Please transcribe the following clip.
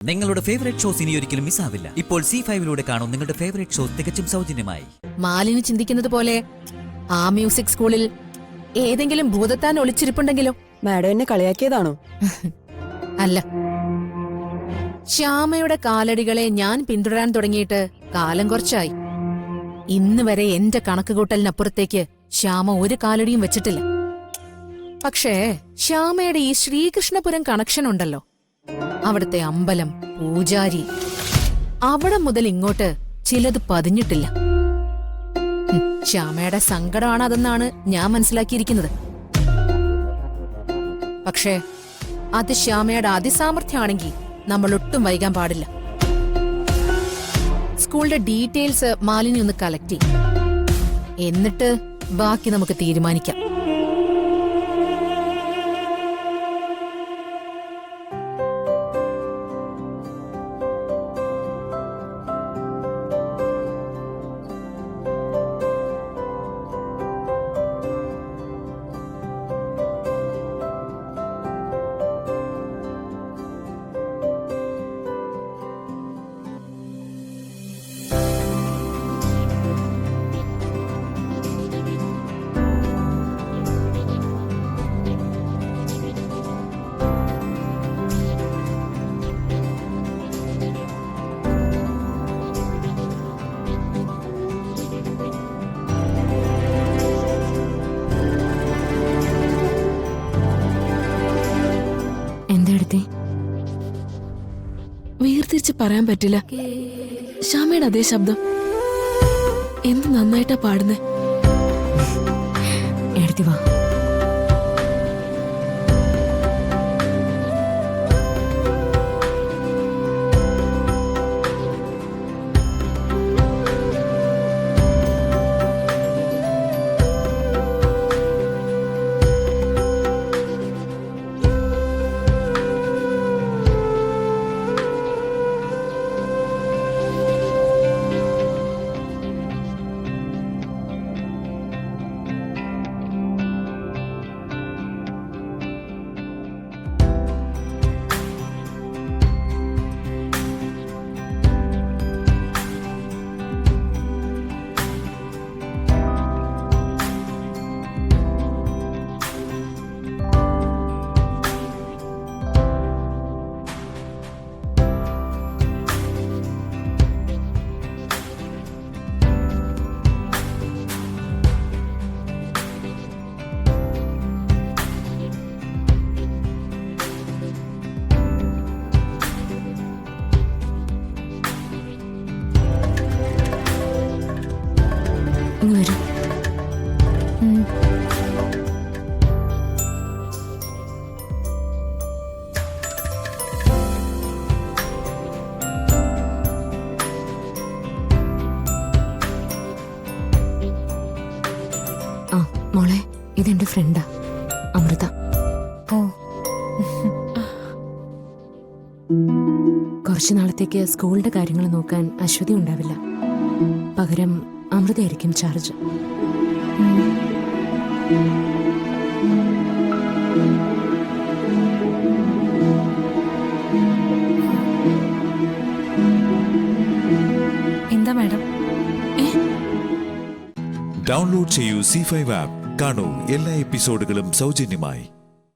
നിങ്ങളുടെ favourite shows ഇനി ഒരിക്കലും മിസ്സാവില്ല. ഇപ്പോൾ C5 കാണും നിങ്ങളുടെ ഫേവറേറ്റ് ഷോസ് തികച്ചും സൗജന്യമായി. മാലിനി ചിന്തിക്കുന്നത് പോലെ ആ മ്യൂസിക് സ്കൂളിൽ ഏതെങ്കിലും ഭൂതത്താൻ ഒളിച്ചിരിപ്പുണ്ടെങ്കിലോ? മാഡം എന്നെ കളിയാക്കിയതാണോ? അല്ല, ശ്യാമയുടെ കാലടികളെ ഞാൻ പിന്തുടരാൻ തുടങ്ങിയിട്ട് കാലം കുറച്ചായി. ഇന്ന് വരെ എന്റെ കണക്കുകൂട്ടലിനപ്പുറത്തേക്ക് ശ്യാമ ഒരു കാലടിയും വെച്ചിട്ടില്ല. പക്ഷേ ശ്യാമയുടെ ഈ ശ്രീകൃഷ്ണപുരം കണക്ഷൻ ഉണ്ടല്ലോ, അവിടുത്തെ അമ്പലം, പൂജാരി, അവിടെ മുതൽ ഇങ്ങോട്ട് ചിലത് പതിഞ്ഞിട്ടില്ല. ശ്യാമയുടെ സങ്കടമാണ് അതെന്നാണ് ഞാൻ മനസ്സിലാക്കിയിരിക്കുന്നത്. പക്ഷേ അത് ശ്യാമയുടെ അതിസാമർഥ്യമാണെങ്കിൽ നമ്മൾ ഒട്ടും വൈകാൻ പാടില്ല. സ്കൂളിന്റെ ഡീറ്റെയിൽസ് മാലിനി ഒന്ന് കളക്ട് ചെയ്യും, എന്നിട്ട് ബാക്കി നമുക്ക് തീരുമാനിക്കാം. വേർതിരിച്ച് പറയാൻ പറ്റില്ല. ശ്യാമയുടെ അതേ ശബ്ദം. എന്ത് നന്നായിട്ടാ പാടുന്നേ. എടുത്തി വാ. വരൂ. ആ മോളെ, ഇതെന്റെ ഫ്രണ്ടാ അമൃത. ഓ, കുറച്ചു നാളത്തേക്ക് സ്കൂളിന്റെ കാര്യങ്ങൾ നോക്കാൻ അശ്വതി ഉണ്ടാവില്ല. പകരം അമൃതയായിരിക്കും ചാർജ്. എന്താ മാഡം? ഡൗൺലോഡ് ചെയ്യൂ C5 ആപ്പ്. കാണൂ എല്ലാ എപ്പിസോഡുകളും സൗജന്യമായി.